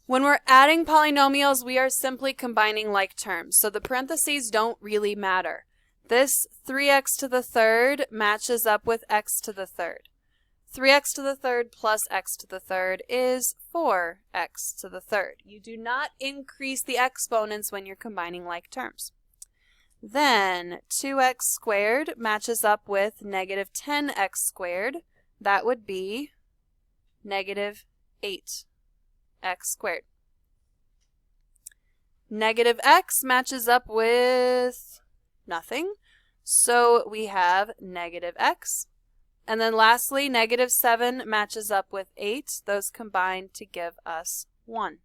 When we're adding polynomials, we are simply combining like terms. So the parentheses don't really matter. This 3x to the third matches up with x to the third. 3x to the third plus x to the third is 4x to the third. You do not increase the exponents when you're combining like terms. Then 2x squared matches up with negative 10x squared. That would be negative 8x squared. Negative x matches up with nothing, so we have negative x. And then lastly, negative 7 matches up with 8. Those combine to give us 1.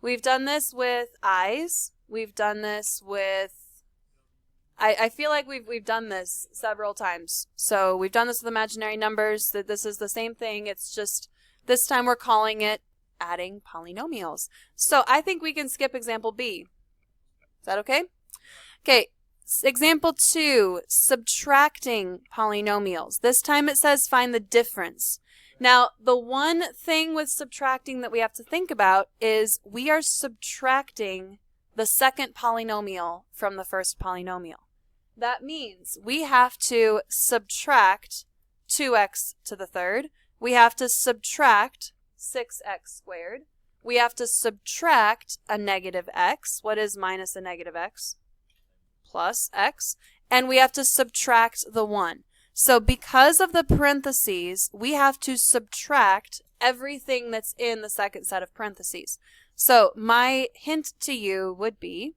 We've done this with i's. We've done this with, I feel like we've done this several times. So we've done this with imaginary numbers. That this is the same thing. It's just this time we're calling it adding polynomials. So I think we can skip example B. Is that okay? Okay. Example 2, subtracting polynomials. This time it says find the difference. Now, the one thing with subtracting that we have to think about is we are subtracting the second polynomial from the first polynomial. That means we have to subtract 2x to the third. We have to subtract 6x squared. We have to subtract a negative x. What is minus a negative x? Plus x, and we have to subtract the 1. So because of the parentheses, we have to subtract everything that's in the second set of parentheses. So my hint to you would be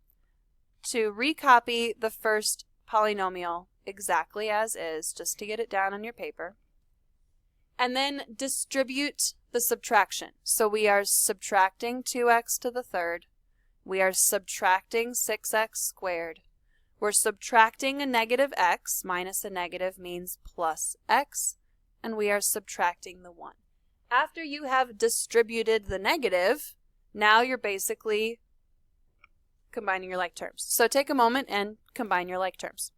to recopy the first polynomial exactly as is, just to get it down on your paper, and then distribute the subtraction. So we are subtracting 2x to the third. We are subtracting 6x squared. We're subtracting a negative x, minus a negative means plus x, and we are subtracting the 1. After you have distributed the negative, now you're basically combining your like terms. So take a moment and combine your like terms.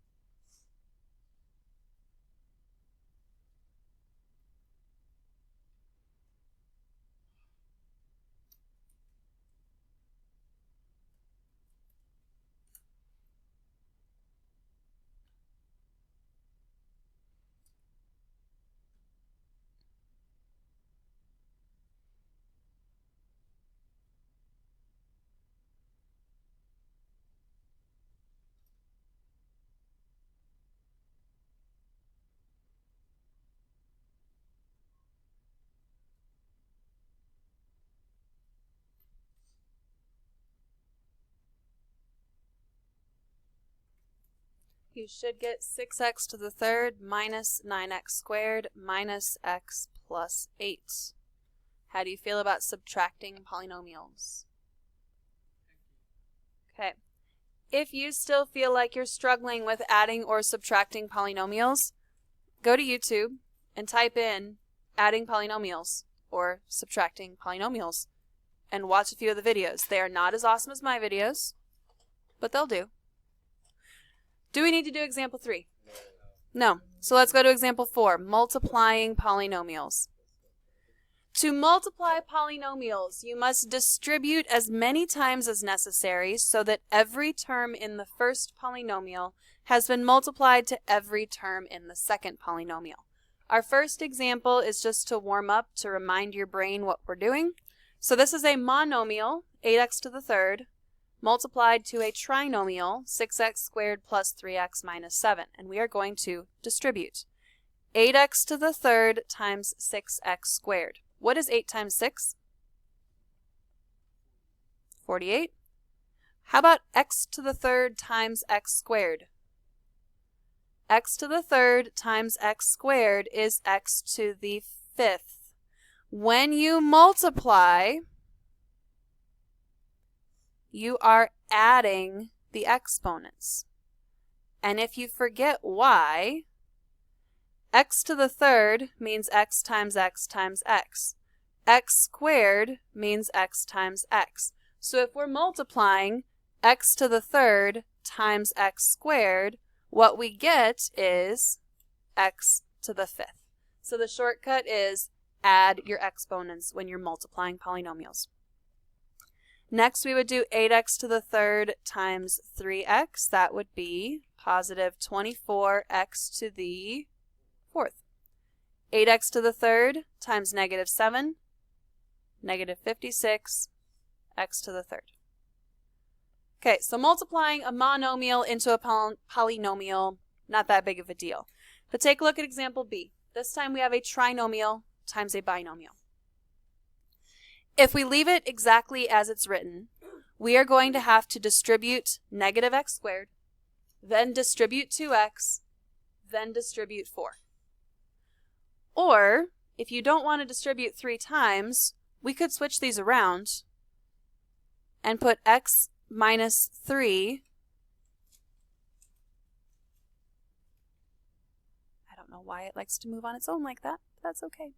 You should get 6x to the third minus 9x squared minus x plus 8. How do you feel about subtracting polynomials? Okay. If you still feel like you're struggling with adding or subtracting polynomials, go to YouTube and type in adding polynomials or subtracting polynomials and watch a few of the videos. They are not as awesome as my videos, but they'll do. Do we need to do example 3? No. So let's go to example 4, multiplying polynomials. To multiply polynomials, you must distribute as many times as necessary so that every term in the first polynomial has been multiplied to every term in the second polynomial. Our first example is just to warm up, to remind your brain what we're doing. So this is a monomial, 8x to the third, multiplied to a trinomial, 6x squared plus 3x minus 7. And we are going to distribute 8x to the third times 6x squared. What is 8 times 6? 48. How about x to the third times x squared? X to the third times x squared is x to the fifth. When you multiply, you are adding the exponents. And if you forget why, x to the third means x times x times x. X squared means x times x. So if we're multiplying x to the third times x squared, what we get is x to the fifth. So the shortcut is add your exponents when you're multiplying polynomials. Next, we would do 8x to the third times 3x. That would be positive 24x to the fourth. 8x to the third times negative 7, negative 56, x to the third. Okay, so multiplying a monomial into a polynomial, not that big of a deal. But take a look at example B. This time we have a trinomial times a binomial. If we leave it exactly as it's written, we are going to have to distribute negative x squared, then distribute 2x, then distribute 4. Or, if you don't want to distribute 3 times, we could switch these around and put x minus 3. I don't know why it likes to move on its own like that, but that's okay.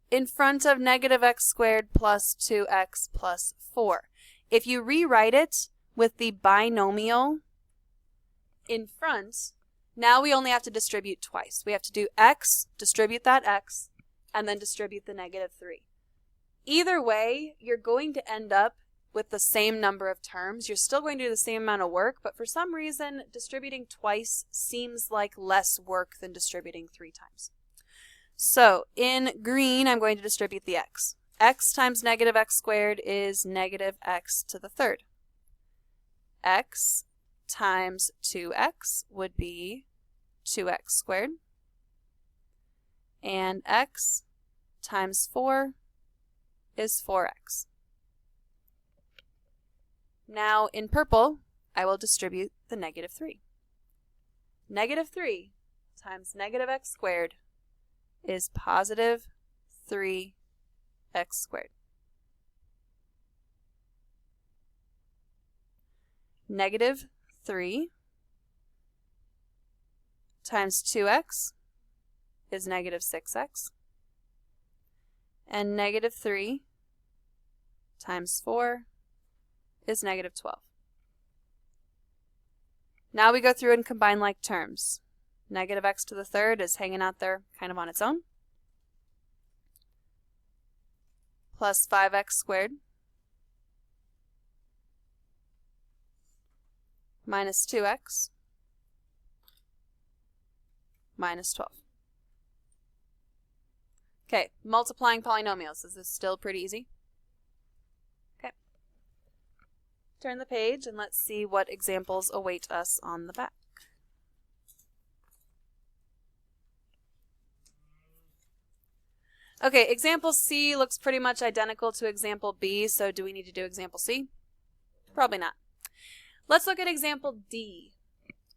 In front of negative x squared plus 2x plus 4. If you rewrite it with the binomial in front, now we only have to distribute twice. We have to do x, distribute that x, and then distribute the negative 3. Either way, you're going to end up with the same number of terms. You're still going to do the same amount of work, but for some reason, distributing twice seems like less work than distributing 3 times. So, in green, I'm going to distribute the x. X times negative x squared is negative x to the third. X times 2x would be 2x squared. And x times 4 is 4x. Now, in purple, I will distribute the negative 3. Negative 3 times negative x squared is positive 3x squared. Negative 3 times 2x is negative 6x. And negative 3 times 4 is negative 12. Now we go through and combine like terms. Negative x to the third is hanging out there kind of on its own. Plus 5x squared minus 2x minus 12. Okay, multiplying polynomials. Is this still pretty easy? Okay. Turn the page and let's see what examples await us on the back. Okay, example C looks pretty much identical to example B, so do we need to do example C? Probably not. Let's look at example D.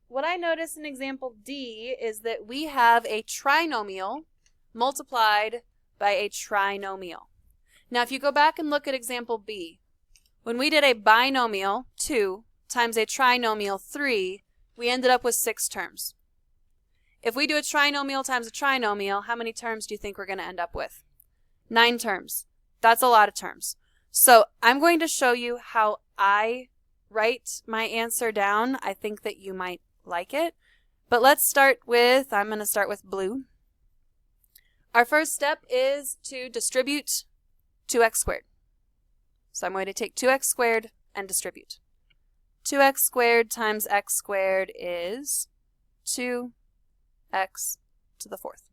What I notice in example D is that we have a trinomial multiplied by a trinomial. Now, if you go back and look at example B, when we did a binomial, 2, times a trinomial, 3, we ended up with 6 terms. If we do a trinomial times a trinomial, how many terms do you think we're going to end up with? 9 terms. That's a lot of terms. So I'm going to show you how I write my answer down. I think that you might like it. But let's start with, I'm going to start with blue. Our first step is to distribute 2x squared. So I'm going to take 2x squared and distribute. 2x squared times x squared is 2x to the fourth.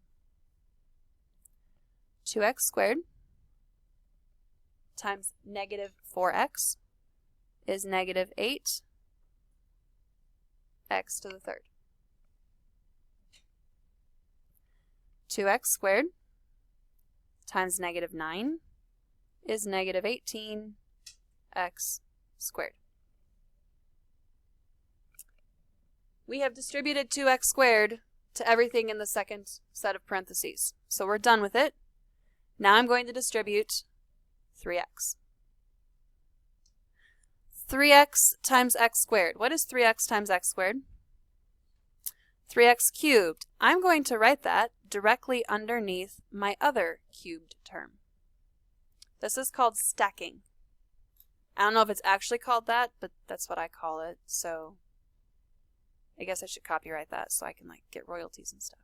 2x squared times negative 4x is negative 8x to the third. 2x squared times negative 9 is negative 18x squared. We have distributed 2x squared to everything in the second set of parentheses. So we're done with it. Now I'm going to distribute 3x. 3x times x squared. What is 3x times x squared? 3x cubed. I'm going to write that directly underneath my other cubed term. This is called stacking. I don't know if it's actually called that, but that's what I call it. So I guess I should copyright that so I can get royalties and stuff.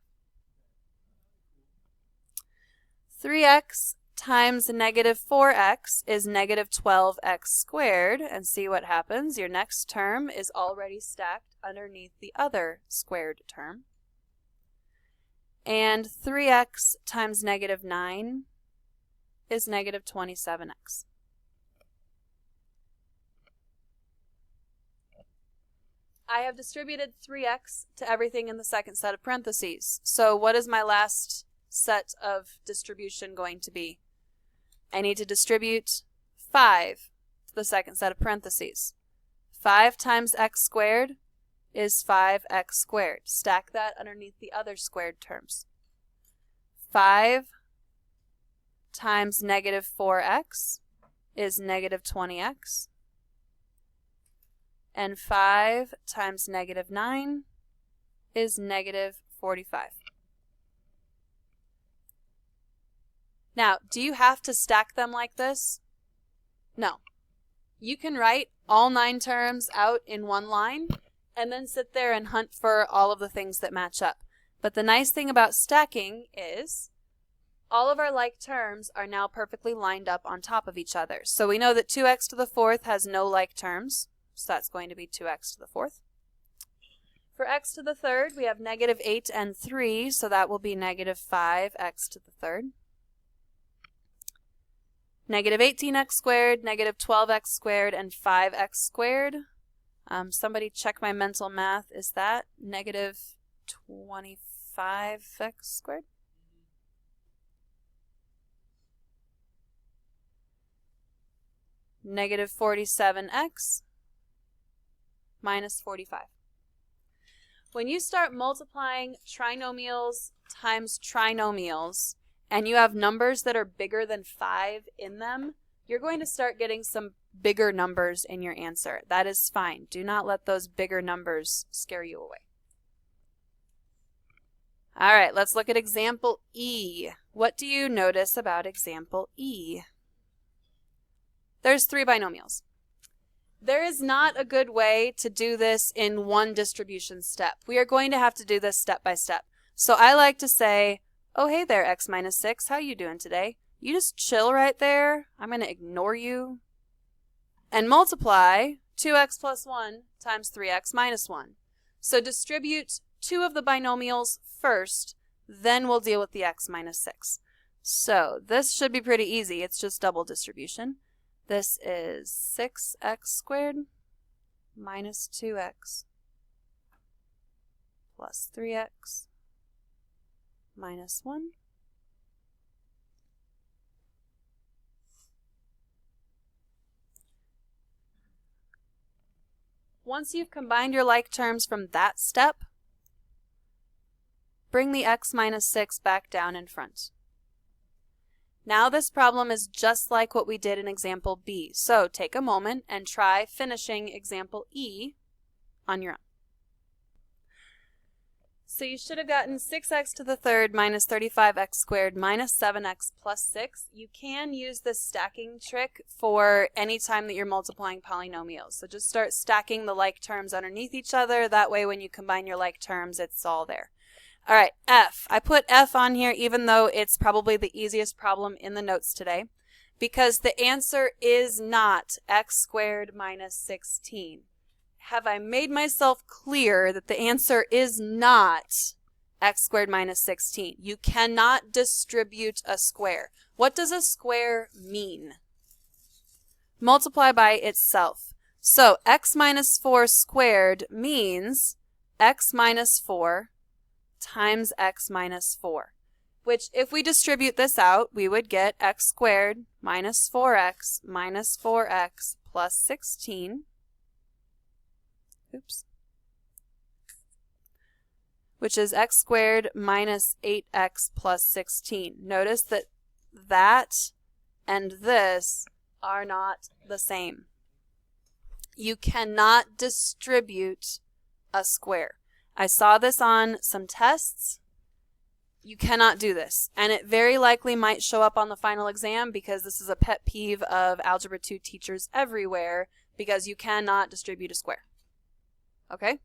3x times negative 4x is negative 12x squared, and see what happens. Your next term is already stacked underneath the other squared term. And 3x times negative 9 is negative 27x. I have distributed 3x to everything in the second set of parentheses. So what is my last set of distribution going to be? I need to distribute 5 to the second set of parentheses. 5 times x squared is 5x squared. Stack that underneath the other squared terms. 5 times negative 4x is negative 20x. And 5 times negative 9 is negative 45. Now, do you have to stack them like this? No. You can write all 9 terms out in one line and then sit there and hunt for all of the things that match up. But the nice thing about stacking is all of our like terms are now perfectly lined up on top of each other. So we know that 2x to the 4th has no like terms, so that's going to be 2x to the 4th. For x to the 3rd, we have negative 8 and 3, so that will be negative 5x to the 3rd. Negative 18x squared, negative 12x squared, and 5x squared. Somebody check my mental math. Is that negative 25x squared? Negative 47x minus 45. When you start multiplying trinomials times trinomials, and you have numbers that are bigger than 5 in them, you're going to start getting some bigger numbers in your answer. That is fine. Do not let those bigger numbers scare you away. All right, let's look at example E. What do you notice about example E? There's 3 binomials. There is not a good way to do this in one distribution step. We are going to have to do this step by step. So I like to say, oh, hey there, x minus 6. How you doing today? You just chill right there. I'm going to ignore you. And multiply 2x plus 1 times 3x minus 1. So distribute 2 of the binomials first, then we'll deal with the x minus 6. So this should be pretty easy. It's just double distribution. This is 6x squared minus 2x plus 3x minus 1. Once you've combined your like terms from that step, bring the x minus 6 back down in front. Now this problem is just like what we did in example B. So take a moment and try finishing example E on your own. So you should have gotten 6x to the 3rd minus 35x squared minus 7x plus 6. You can use this stacking trick for any time that you're multiplying polynomials. So just start stacking the like terms underneath each other. That way when you combine your like terms, it's all there. All right, F. I put F on here even though it's probably the easiest problem in the notes today because the answer is not x squared minus 16. Have I made myself clear that the answer is not x squared minus 16? You cannot distribute a square. What does a square mean? Multiply by itself. So x minus 4 squared means x minus 4 times x minus 4, which if we distribute this out, we would get x squared minus 4x plus 16, which is x squared minus 8x plus 16. Notice that that and this are not the same. You cannot distribute a square. I saw this on some tests. You cannot do this. And it very likely might show up on the final exam because this is a pet peeve of Algebra 2 teachers everywhere because you cannot distribute a square. Okay?